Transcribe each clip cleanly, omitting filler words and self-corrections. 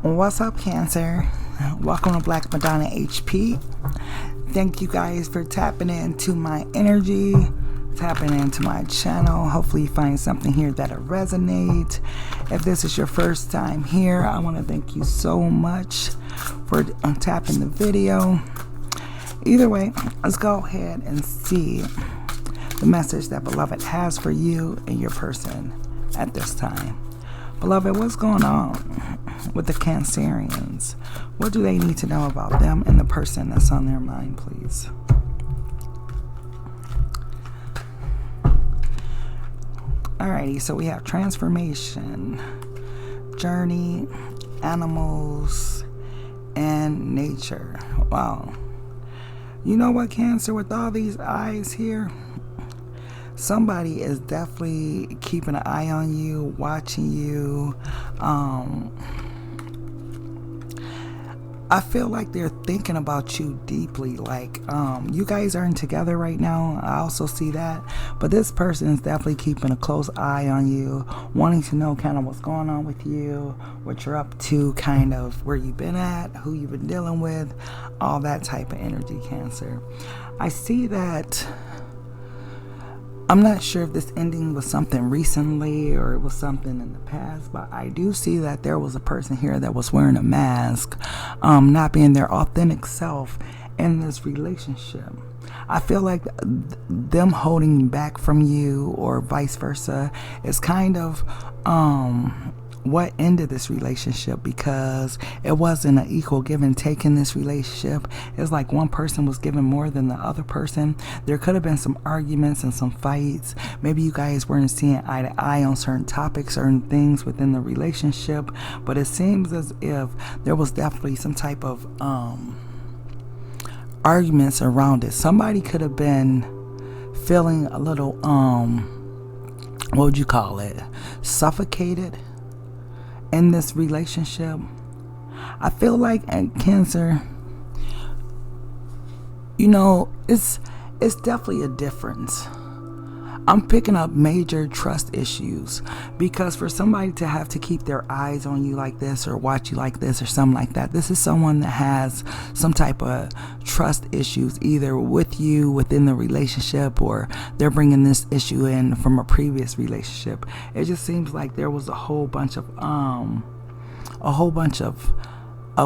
What's up, Cancer? Welcome to Black Madonna HP. Thank you guys for tapping into my energy, tapping into my channel. Hopefully you find something here that'll resonate. If this is your first time here, I want to thank you so much for tapping the video. Either way, let's go ahead and see the message that Beloved has for you and your person at this time. Beloved, what's going on with the Cancerians? What do they need to know about them and the person that's on their mind, please? Alrighty, so we have transformation, journey, animals, and nature. Wow. You know what, Cancer, with all these eyes here, somebody is definitely keeping an eye on you, watching you. I feel like they're thinking about you deeply. Like, you guys aren't together right now. I also see that. But this person is definitely keeping a close eye on you, wanting to know kind of what's going on with you, what you're up to, kind of where you've been at, who you've been dealing with, all that type of energy, Cancer. I see that. I'm not sure if this ending was something recently or it was something in the past, but I do see that there was a person here that was wearing a mask, not being their authentic self in this relationship. I feel like them holding back from you or vice versa is kind of what ended this relationship, because it wasn't an equal give and take in this relationship. It's like one person was giving more than the other person. There could have been some arguments and some fights. Maybe you guys weren't seeing eye to eye on certain topics, certain things within the relationship, but it seems as if there was definitely some type of arguments around it. Somebody could have been feeling a little what would you call it, suffocated in this relationship. I feel like at Cancer, you know, it's definitely a difference. I'm picking up major trust issues, because for somebody to have to keep their eyes on you like this or watch you like this or something like that, this is someone that has some type of trust issues, either with you within the relationship, or they're bringing this issue in from a previous relationship. It just seems like there was a whole bunch of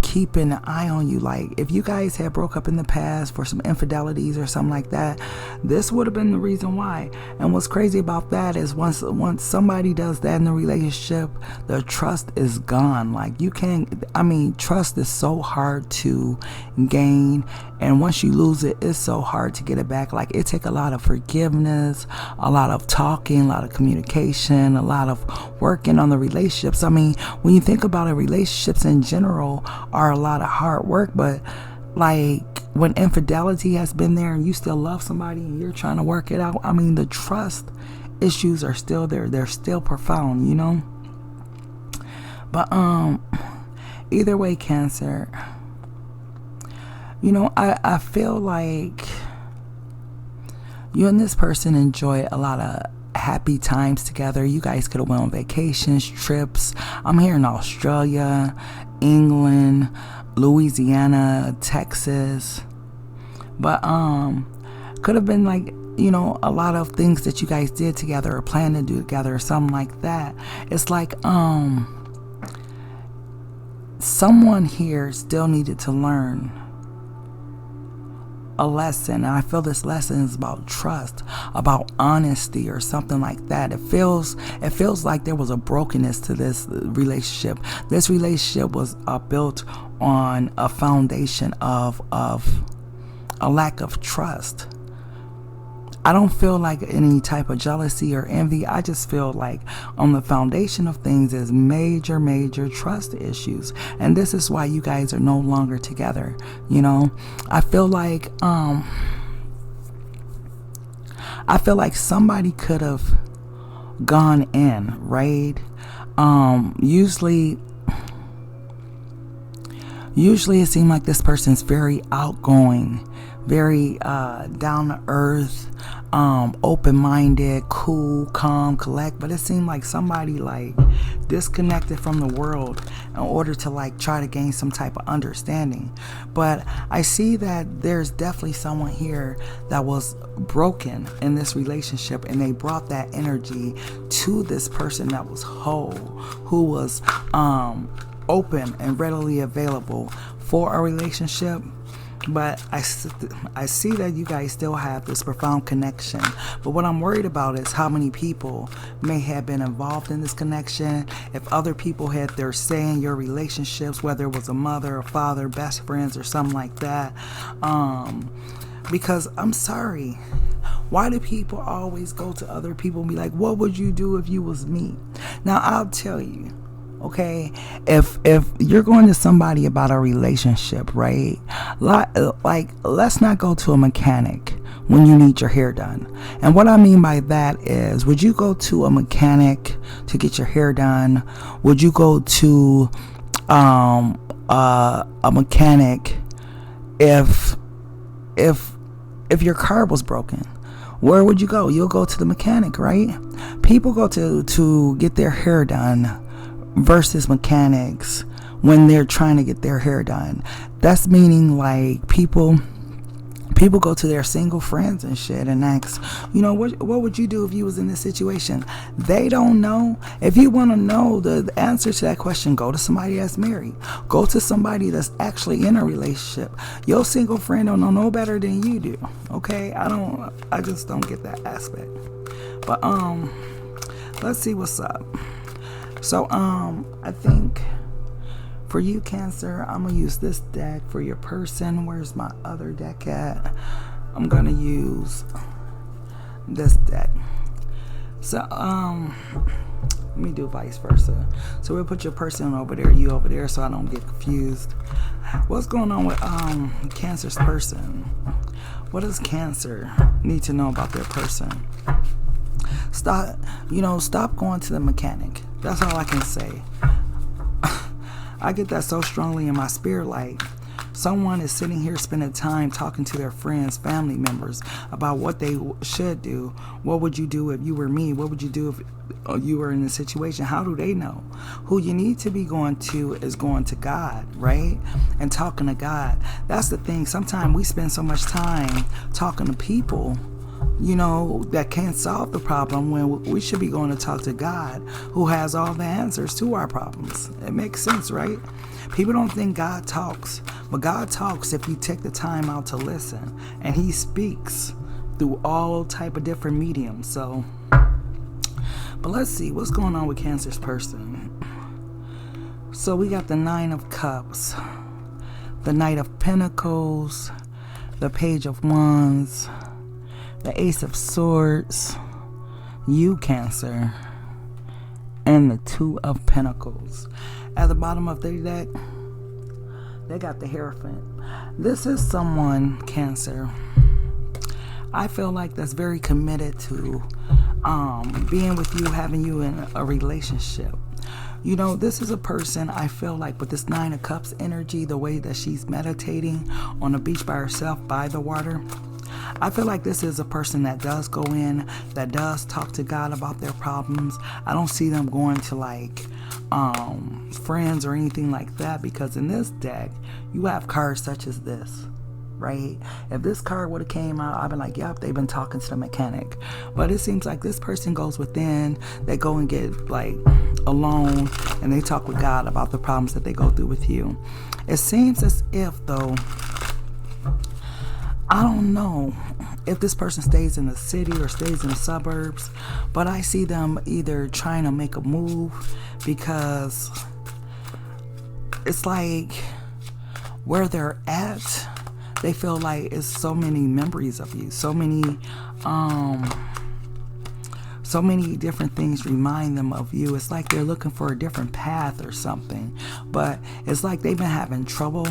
keeping an eye on you. Like, if you guys had broke up in the past for some infidelities or something like that, this would have been the reason why. And what's crazy about that is once somebody does that in the relationship, the trust is gone. Like, you can't, I mean, trust is so hard to gain, and once you lose it, it's so hard to get it back. Like, it takes a lot of forgiveness, a lot of talking, a lot of communication, a lot of working on the relationships. I mean, when you think about it, relationships in general are a lot of hard work, but like when infidelity has been there and you still love somebody and you're trying to work it out, I mean, the trust issues are still there. They're still profound, you know. But either way, Cancer, you know, I feel like you and this person enjoy a lot of happy times together. You guys could have went on vacations, trips. I'm here in Australia, England, Louisiana, Texas. But could have been like, you know, a lot of things that you guys did together or planned to do together or something like that. It's like someone here still needed to learn a lesson. And I feel this lesson is about trust, about honesty or something like that. It feels like there was a brokenness to this relationship. This relationship was built on a foundation of a lack of trust. I don't feel like any type of jealousy or envy. I just feel like on the foundation of things is major trust issues. And this is why you guys are no longer together. You know, I feel like somebody could have gone in, right? Usually it seemed like this person's very outgoing, very down to earth, open-minded, cool, calm, collect, but it seemed like somebody like disconnected from the world in order to like try to gain some type of understanding. But I see that there's definitely someone here that was broken in this relationship, and they brought that energy to this person that was whole, who was open and readily available for a relationship. But I see that you guys still have this profound connection. But what I'm worried about is how many people may have been involved in this connection. If other people had their say in your relationships, whether it was a mother, a father, best friends, or something like that. Because I'm sorry, why do people always go to other people and be like, what would you do if you was me? Now, I'll tell you. Okay, if you're going to somebody about a relationship, right? Like, let's not go to a mechanic when you need your hair done. And what I mean by that is, would you go to a mechanic to get your hair done? Would you go to a mechanic if your car was broken? Where would you go? You'll go to the mechanic, right? People go to get their hair done versus mechanics when they're trying to get their hair done. That's meaning like people go to their single friends and shit and ask, you know, what would you do if you was in this situation? They don't know. If you want to know the answer to that question, go to somebody that's married. Go to somebody that's actually in a relationship. Your single friend don't know no better than you do. Okay? I just don't get that aspect. But let's see what's up. So, I think for you, Cancer, I'm going to use this deck for your person. Where's my other deck at? I'm going to use this deck. So, let me do vice versa. So, we'll put your person over there, you over there, so I don't get confused. What's going on with Cancer's person? What does Cancer need to know about their person? Stop going to the mechanic. That's all I can say. I get that so strongly in my spirit, like someone is sitting here spending time talking to their friends, family members about what they should do. What would you do if you were me? What would you do if you were in this situation? How do they know? Who you need to be going to is going to God, right? And talking to God. That's the thing. Sometimes we spend so much time talking to people, you know, that can't solve the problem, when we should be going to talk to God, who has all the answers to our problems. It makes sense, right? People don't think God talks, but God talks if you take the time out to listen, and he speaks through all type of different mediums. So, but let's see what's going on with Cancer's person. So we got the 9 of Cups, the Knight of Pentacles, the Page of Wands, the Ace of Swords, you, Cancer, and the 2 of Pentacles. At the bottom of their deck, they got the Hierophant. This is someone, Cancer, I feel like that's very committed to being with you, having you in a relationship. You know, this is a person, I feel like, with this 9 of Cups energy, the way that she's meditating on the beach by herself, by the water, I feel like this is a person that does go in, that does talk to God about their problems. I don't see them going to like friends or anything like that, because in this deck you have cards such as this, right? If this card would have came out, I'd be like, yep, they've been talking to the mechanic. But it seems like this person goes within, they go and get like alone, and they talk with God about the problems that they go through with you. It seems as if, though, I don't know if this person stays in the city or stays in the suburbs, but I see them either trying to make a move, because it's like where they're at, they feel like it's so many memories of you, so many different things remind them of you. It's like they're looking for a different path or something, but it's like they've been having trouble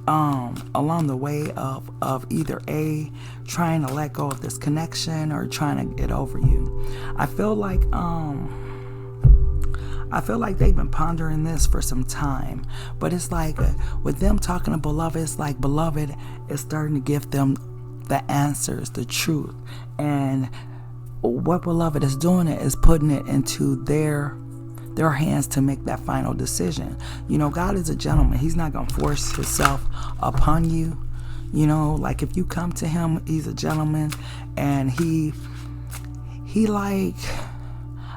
along the way of either A, trying to let go of this connection, or trying to get over you. I feel like they've been pondering this for some time, but it's like with them talking to Beloved, it's like Beloved is starting to give them the answers, the truth. And what beloved is doing it is putting it into their hands to make that final decision. You know, God is a gentleman. He's not going to force himself upon you. You know, like if you come to him, he's a gentleman, and he like,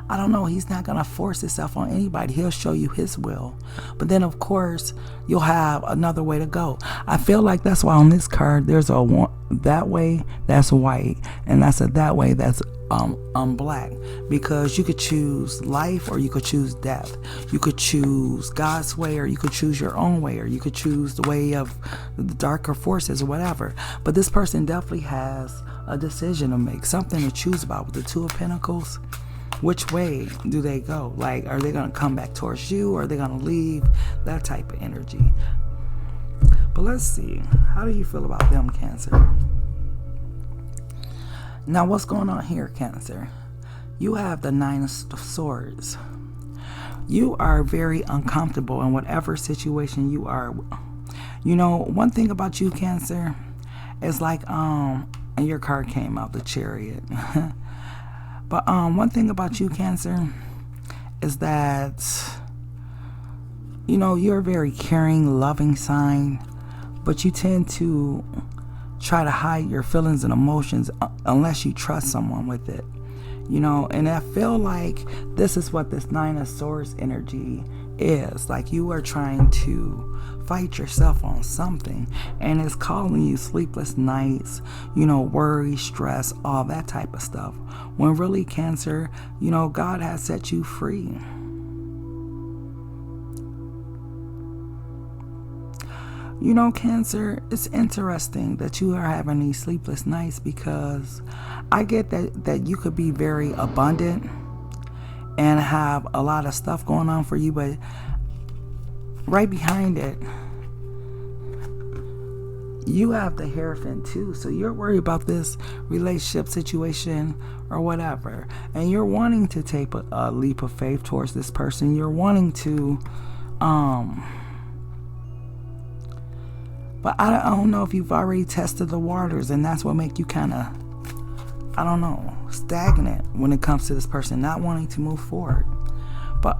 I don't know, he's not going to force himself on anybody. He'll show you his will. But then, of course, you'll have another way to go. I feel like that's why on this card, there's a one, that way, that's white. And that's a that way, that's black. Because you could choose life or you could choose death. You could choose God's way or you could choose your own way. Or you could choose the way of the darker forces or whatever. But this person definitely has a decision to make. Something to choose about with the Two of Pentacles. Which way do they go? Like, are they going to come back towards you, or are they going to leave? That type of energy. But let's see. How do you feel about them, Cancer? Now, what's going on here, Cancer? You have the Nine of Swords. You are very uncomfortable in whatever situation you are. You know, one thing about you, Cancer, is like, and your card came out, the Chariot. But one thing about you, Cancer, is that, you know, you're a very caring, loving sign, but you tend to try to hide your feelings and emotions unless you trust someone with it. You know, and I feel like this is what this Nine of Swords energy is. Like, you are trying to fight yourself on something, and it's calling you sleepless nights, you know, worry, stress, all that type of stuff. When really, Cancer, you know, God has set you free. You know, Cancer, it's interesting that you are having these sleepless nights, because I get that you could be very abundant and have a lot of stuff going on for you, but right behind it, you have the Hierophant too. So you're worried about this relationship situation or whatever, and you're wanting to take a leap of faith towards this person. You're wanting to but I don't know if you've already tested the waters, and that's what make you kind of, I don't know, stagnant when it comes to this person, not wanting to move forward. But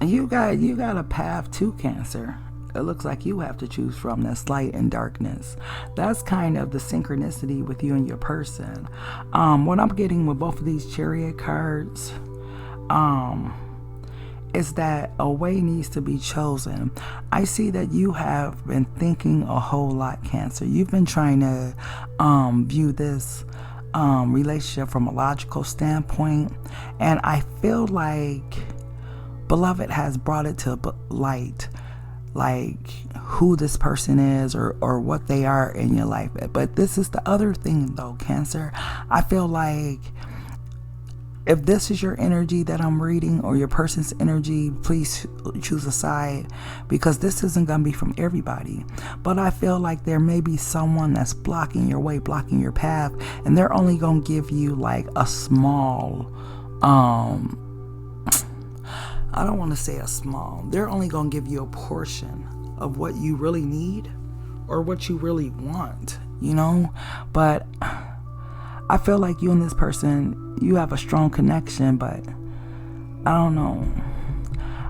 you got a path to, Cancer. It looks like you have to choose from. That's light and darkness. That's kind of the synchronicity with you and your person. What I'm getting with both of these Chariot cards, is that a way needs to be chosen. I see that you have been thinking a whole lot, Cancer. You've been trying to view this relationship from a logical standpoint, and I feel like beloved has brought it to light, like who this person is or what they are in your life. But this is the other thing though, Cancer. I feel like if this is your energy that I'm reading, or your person's energy, please choose a side, because this isn't going to be from everybody. But I feel like there may be someone that's blocking your way, blocking your path, and they're only going to give you like a small, I don't want to say a small, they're only going to give you a portion of what you really need or what you really want, you know? But I feel like you and this person, you have a strong connection, but I don't know.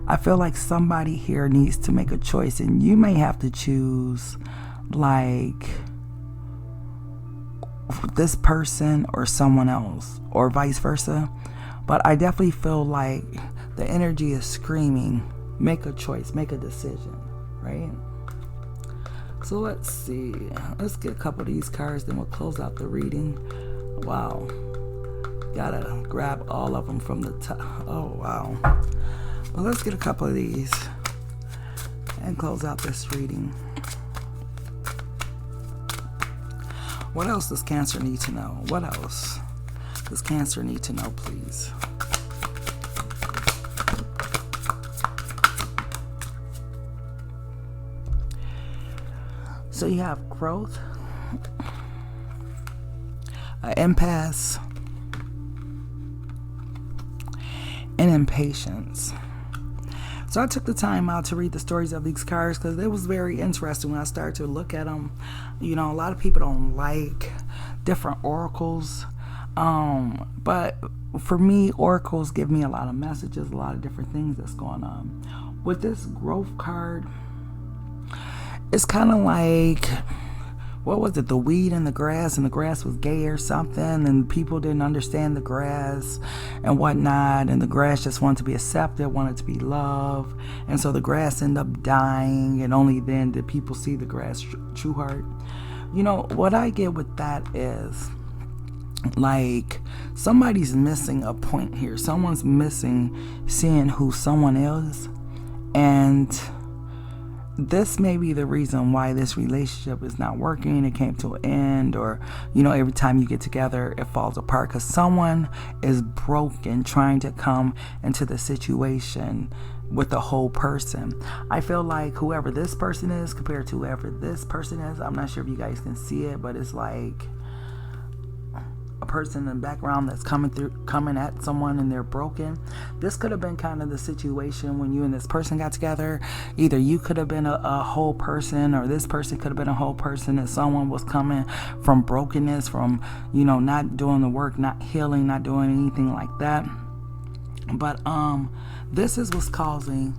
I feel like somebody here needs to make a choice, and you may have to choose like this person or someone else, or vice versa. But I definitely feel like the energy is screaming, make a choice, make a decision, right? So let's see. Let's get a couple of these cards, then we'll close out the reading. Wow. Gotta grab all of them from the top. Oh, wow. Well, let's get a couple of these and close out this reading. What else does Cancer need to know? What else does Cancer need to know, please? So you have growth, an impasse, and impatience. So I took the time out to read the stories of these cards because it was very interesting when I started to look at them. You know, a lot of people don't like different oracles. But for me, oracles give me a lot of messages, a lot of different things that's going on. With this growth card, it's kind of like, what was it, the weed and the grass was gay or something, and people didn't understand the grass and whatnot, and the grass just wanted to be accepted, wanted to be loved, and so the grass ended up dying, and only then did people see the grass true heart. You know, what I get with that is, like, somebody's missing a point here. Someone's missing seeing who someone is, and this may be the reason why this relationship is not working. It came to an end, or, you know, every time you get together, it falls apart because someone is broken trying to come into the situation with the whole person. I feel like whoever this person is compared to whoever this person is, I'm not sure if you guys can see it, but it's like a person in the background that's coming at someone, and they're broken. This could have been kind of the situation when you and this person got together. Either you could have been a whole person, or this person could have been a whole person, and someone was coming from brokenness, from, you know, not doing the work, not healing, not doing anything like that. But this is what's causing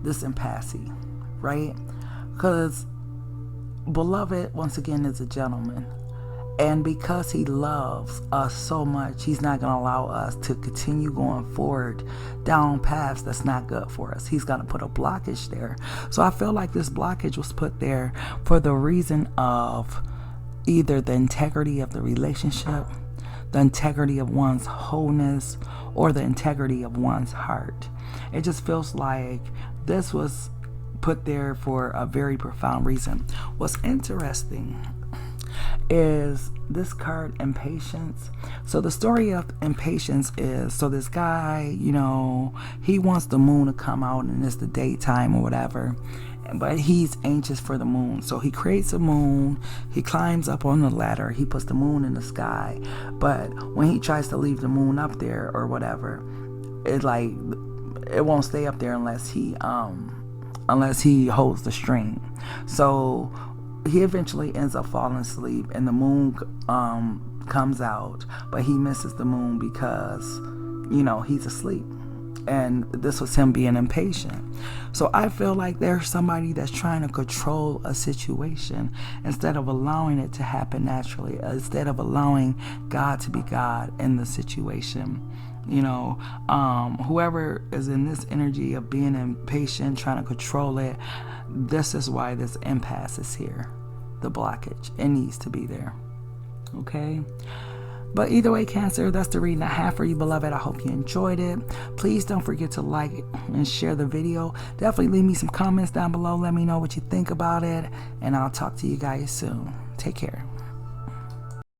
this impasse, right? Because beloved, once again, is a gentleman. And because he loves us so much, he's not going to allow us to continue going forward down paths that's not good for us. He's going to put a blockage there. So I feel like this blockage was put there for the reason of either the integrity of the relationship, the integrity of one's wholeness, or the integrity of one's heart. It just feels like this was put there for a very profound reason. What's interesting is this card, impatience. So the story of impatience is, so this guy, you know, he wants the moon to come out, and it's the daytime or whatever, but he's anxious for the moon. So he creates a moon, he climbs up on the ladder, he puts the moon in the sky, but when he tries to leave the moon up there or whatever, it won't stay up there unless he holds the string. So he eventually ends up falling asleep, and the moon comes out, but he misses the moon because, you know, he's asleep. And this was him being impatient. So I feel like there's somebody that's trying to control a situation instead of allowing it to happen naturally, instead of allowing God to be God in the situation. You know, whoever is in this energy of being impatient, trying to control it, this is why this impasse is here. The blockage, it needs to be there. Okay? But either way, Cancer, that's the reading I have for you, beloved. I hope you enjoyed it. Please don't forget to like and share the video. Definitely leave me some comments down below. Let me know what you think about it, and I'll talk to you guys soon. Take care.